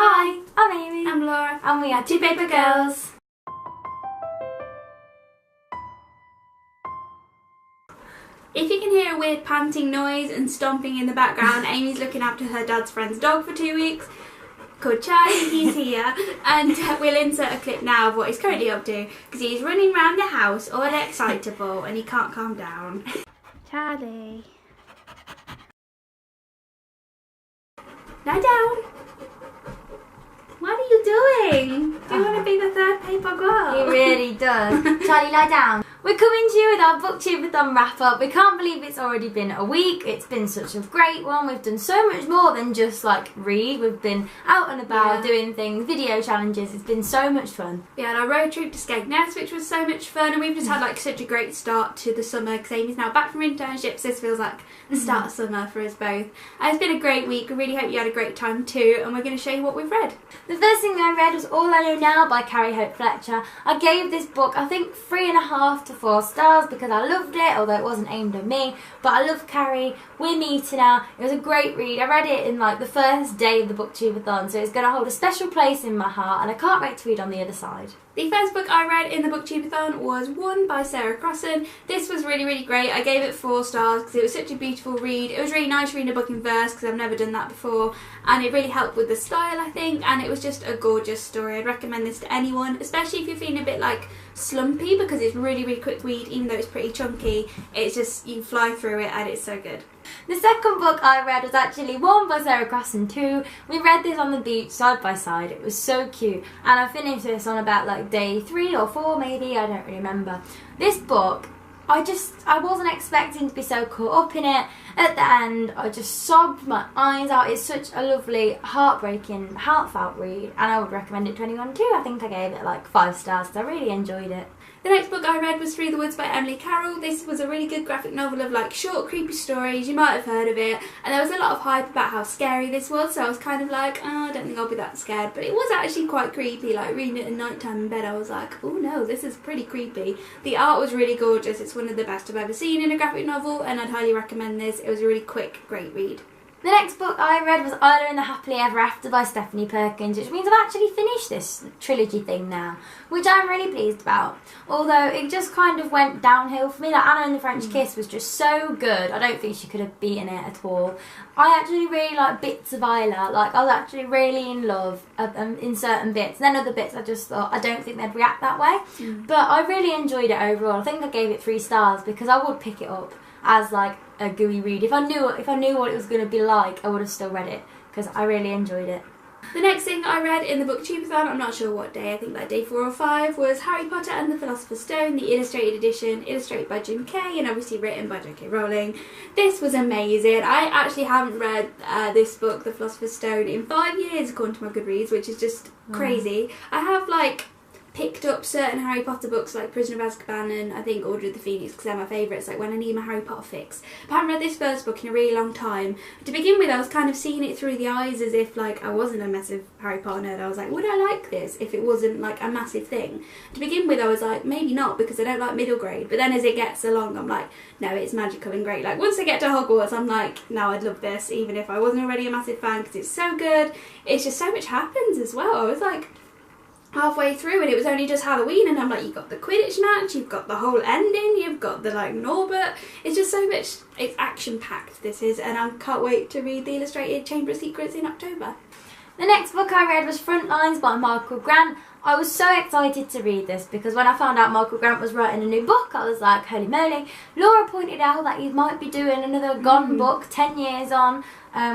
Hi, I'm Amy. I'm Laura. And we are Two Paper Girls. If you can hear a weird panting noise and stomping in the background, Amy's looking after her dad's friend's dog for 2 weeks called Charlie. He's here, and we'll insert a clip now of what he's currently up to because he's running around the house all excitable and he can't calm down. Charlie, lie down. What are you doing? Do you want to be the third paper girl? He really does. Charlie, lie down. We're coming to you with our BookTubeAthon wrap up. We can't believe it's already been a week. It's been such a great one. We've done so much more than just like read. We've been out and about doing things, video challenges. It's been so much fun. We had our road trip to Skegness, which was so much fun, and we've just had like such a great start to the summer because Amy's now back from internships. This feels like the start of summer for us both. It's been a great week. We really hope you had a great time too, and we're going to show you what we've read. The first thing I read was All I Know Now by Carrie Hope Fletcher. I gave this book, I think, 3.5 to 4 stars because I loved it, although it wasn't aimed at me. But I love Carrie. We're meeting now. It was a great read. I read it in like the first day of the BookTubeAthon, so it's going to hold a special place in my heart, and I can't wait to read on the other side. The first book I read in the BookTubeAthon was One by Sarah Crossan. This was really, really great. I gave it 4 stars because it was such a beautiful read. It was really nice reading a book in verse because I've never done that before, and it really helped with the style, I think, and it was just a gorgeous story. I'd recommend this to anyone, especially if you're feeling a bit like slumpy, because it's really, really quick read. Even though it's pretty chunky, it's just, you fly through it and it's so good. The second book I read was actually One by Sarah Crossan too. We read this on the beach side by side. It was so cute, and I finished this on about like day 3 or 4 maybe, I don't really remember. This book, I wasn't expecting to be so caught up in it. At the end, I just sobbed my eyes out. It's such a lovely, heartbreaking, heartfelt read, and I would recommend it to anyone too. I think I gave it like 5 stars because I really enjoyed it. The next book I read was Through the Woods by Emily Carroll. This was a really good graphic novel of like short, creepy stories. You might have heard of it, and there was a lot of hype about how scary this was, so I was kind of like, oh, I don't think I'll be that scared, but it was actually quite creepy. Like reading it at night time in bed, I was like, oh no, this is pretty creepy. The art was really gorgeous. It's one of the best I've ever seen in a graphic novel, and I'd highly recommend this. It was a really quick, great read. The next book I read was Isla in the Happily Ever After by Stephanie Perkins, which means I've actually finished this trilogy thing now, which I'm really pleased about. Although it just kind of went downhill for me. Like Anna and the French Kiss was just so good. I don't think she could have beaten it at all. I actually really like bits of Isla. Like I was actually really in love in certain bits. And then other bits I just thought, I don't think they'd react that way. But I really enjoyed it overall. I think I gave it 3 stars because I would pick it up as like a gooey read. If I knew what it was going to be like, I would have still read it because I really enjoyed it. The next thing I read in the BookTubeAthon, I'm not sure what day, I think like day 4 or 5, was Harry Potter and the Philosopher's Stone, the illustrated edition, illustrated by Jim Kay and obviously written by J.K. Rowling. This was amazing. I actually haven't read this book, The Philosopher's Stone, in 5 years according to my Goodreads, which is just crazy. I have like picked up certain Harry Potter books like Prisoner of Azkaban and I think Order of the Phoenix because they're my favourites, like when I need my Harry Potter fix. But I haven't read this first book in a really long time. To begin with, I was kind of seeing it through the eyes as if like I wasn't a massive Harry Potter nerd. I was like, would I like this if it wasn't like a massive thing? To begin with, I was like, maybe not because I don't like middle grade. But then as it gets along, I'm like, no, it's magical and great. Like once I get to Hogwarts, I'm like, no, I'd love this even if I wasn't already a massive fan because it's so good. It's just so much happens as well. I was like halfway through and it was only just Halloween and I'm like, you've got the Quidditch match, you've got the whole ending, you've got the like Norbert. It's just so much, it's action packed this is, and I can't wait to read the illustrated Chamber of Secrets in October. The next book I read was Frontlines by Michael Grant. I was so excited to read this because when I found out Michael Grant was writing a new book, I was like, holy moly. Laura pointed out that he might be doing another Gone book 10 years on,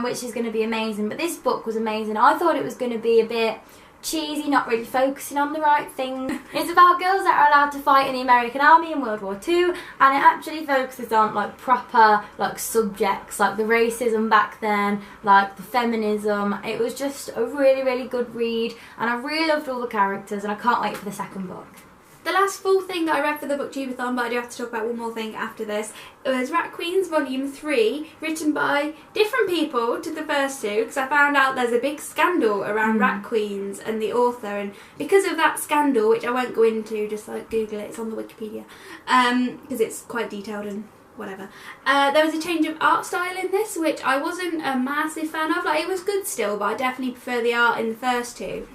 which is going to be amazing. But this book was amazing. I thought it was going to be a bit cheesy, not really focusing on the right thing. It's about girls that are allowed to fight in the American Army in World War II, and it actually focuses on like proper like subjects, like the racism back then, like the feminism. It was just a really, really good read, and I really loved all the characters, and I can't wait for the second book. The last full thing that I read for the BookTubeAthon, but I do have to talk about one more thing after this, was Rat Queens Volume 3, written by different people to the first 2, because I found out there's a big scandal around Rat Queens and the author, and because of that scandal, which I won't go into, just like Google it, it's on the Wikipedia, because it's quite detailed and whatever. There was a change of art style in this, which I wasn't a massive fan of. Like, it was good still, but I definitely prefer the art in the first two.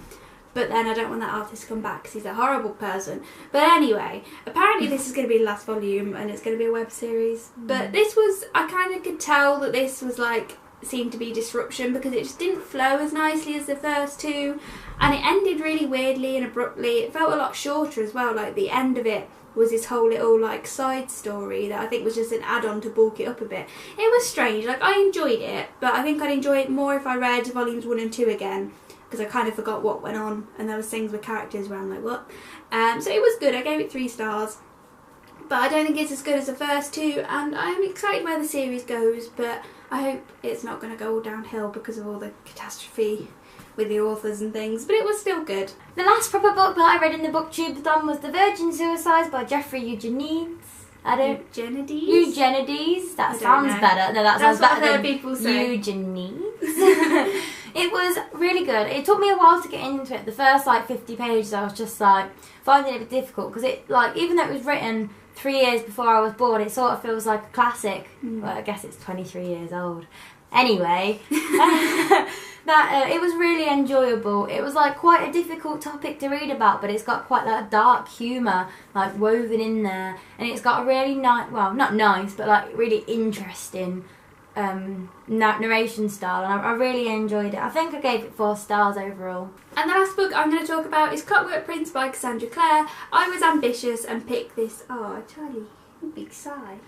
But then I don't want that artist to come back because he's a horrible person. But anyway, apparently this is going to be the last volume and it's going to be a web series. But this was, I kind of could tell that this was like, seemed to be disruption because it just didn't flow as nicely as the first two. And it ended really weirdly and abruptly. It felt a lot shorter as well, like the end of it was this whole little like side story that I think was just an add-on to bulk it up a bit. It was strange, like I enjoyed it, but I think I'd enjoy it more if I read volumes 1 and 2 again, because I kind of forgot what went on and there was things with characters where I'm like, what? So it was good. I gave it 3 stars, but I don't think it's as good as the first two, and I'm excited where the series goes, but I hope it's not going to go all downhill because of all the catastrophe with the authors and things, but it was still good. The last proper book that I read in the BookTubeAthon was The Virgin Suicides by Jeffrey Eugenides. Eugenides? That sounds better. No, that sounds better than people say. Eugenides. It was really good. It took me a while to get into it. The first like 50 pages I was just like finding it a bit difficult because it, like, even though it was written 3 years before I was born, it sort of feels like a classic. Well, I guess it's 23 years old. Anyway, it was really enjoyable. It was like quite a difficult topic to read about, but it's got quite like a dark humour like woven in there, and it's got a really nice, well, not nice, but like really interesting narration style, and I really enjoyed it. I think I gave it 4 stars overall. And the last book I'm going to talk about is Clockwork Prince by Cassandra Clare. I was ambitious and picked this. Oh, Charlie, big sigh.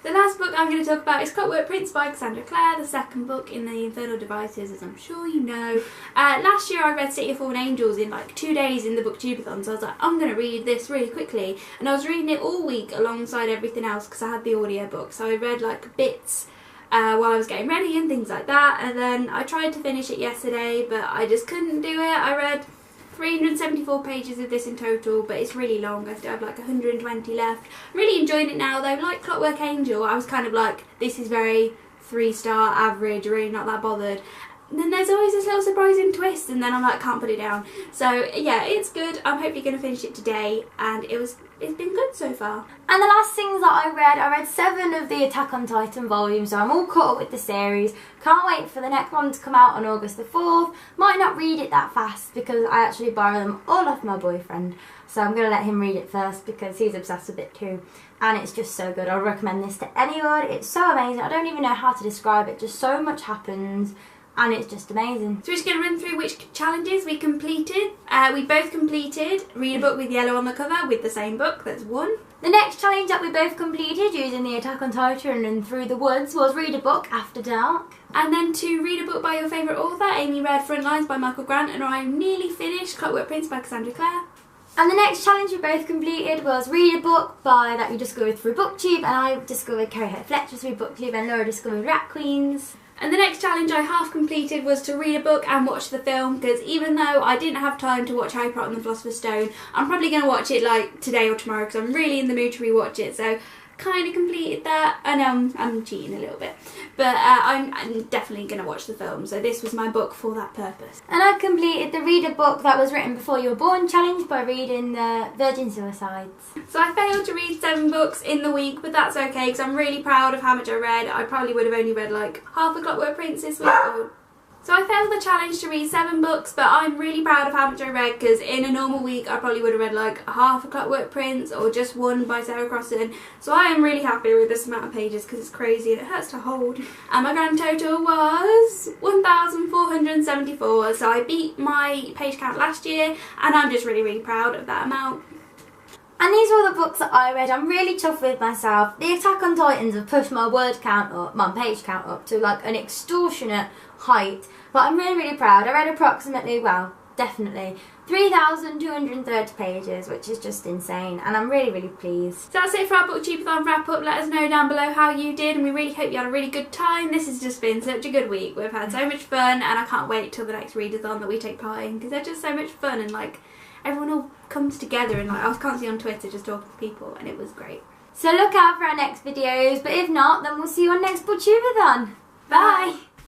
The last book I'm going to talk about is Clockwork Prince by Cassandra Clare, the second book in the Infernal Devices, as I'm sure you know. Last year I read City of Fallen Angels in like 2 days in the BookTubeAthon, so I was like, I'm going to read this really quickly. And I was reading it all week alongside everything else because I had the audiobook, so I read like bits while I was getting ready and things like that. And then I tried to finish it yesterday, but I just couldn't do it. I read 374 pages of this in total, but it's really long. I still have like 120 left. I'm really enjoying it now though. Like Clockwork Angel, I was kind of like, this is very 3-star average, really not that bothered. And then there's always this little surprising twist, and then I'm like, can't put it down. So yeah, it's good. I'm hopefully going to finish it today, and it's been good so far. And the last things that I read 7 of the Attack on Titan volumes, so I'm all caught up with the series. Can't wait for the next one to come out on August the 4th. Might not read it that fast because I actually borrow them all off my boyfriend. So I'm going to let him read it first because he's obsessed with it too. And it's just so good. I recommend this to anyone. It's so amazing. I don't even know how to describe it. Just so much happens. And it's just amazing. So we're just going to run through which challenges we completed. We both completed Read a Book with Yellow on the cover with the same book. That's 1. The next challenge that we both completed using the Attack on Titan and Through the Woods was Read a Book After Dark. And then to read a book by your favourite author. Amy read Frontlines by Michael Grant, and I nearly finished Clockwork Prince by Cassandra Clare. And the next challenge we both completed was Read a Book that you discovered through BookTube, and I discovered Carrie Hope Fletcher through BookTube, and Laura discovered Rat Queens. And the next challenge I half completed was to read a book and watch the film, because even though I didn't have time to watch Harry Potter and the Philosopher's Stone, I'm probably going to watch it like today or tomorrow because I'm really in the mood to rewatch it. So kind of completed that. I know I'm cheating a little bit, but I'm definitely going to watch the film. So this was my book for that purpose. And I completed the Read a Book That Was Written Before You Were Born challenge by reading the Virgin Suicides. So I failed to read 7 books in the week, but that's okay because I'm really proud of how much I read. I probably would have only read like half a Clockwork Prince this week. So I failed the challenge to read 7 books, but I'm really proud of how much I read because in a normal week I probably would have read like half a Clockwork Prince or just 1 by Sarah Crossan. So I am really happy with this amount of pages because it's crazy and it hurts to hold. And my grand total was 1,474. So I beat my page count last year, and I'm just really proud of that amount. And these were all the books that I read. I'm really tough with myself. The Attack on Titans have pushed my word count up, my page count up to like an extortionate height. But I'm really proud. I read approximately, well, definitely 3,230 pages, which is just insane. And I'm really pleased. So that's it for our BookTubeAthon wrap up. Let us know down below how you did, and we really hope you had a really good time. This has just been such a good week. We've had so much fun, and I can't wait till the next readathon that we take part in because they're just so much fun, and like everyone all comes together, and like I was constantly on Twitter just talking to people, and it was great. So look out for our next videos, but if not, then we'll see you on next BookTubeAthon. Bye!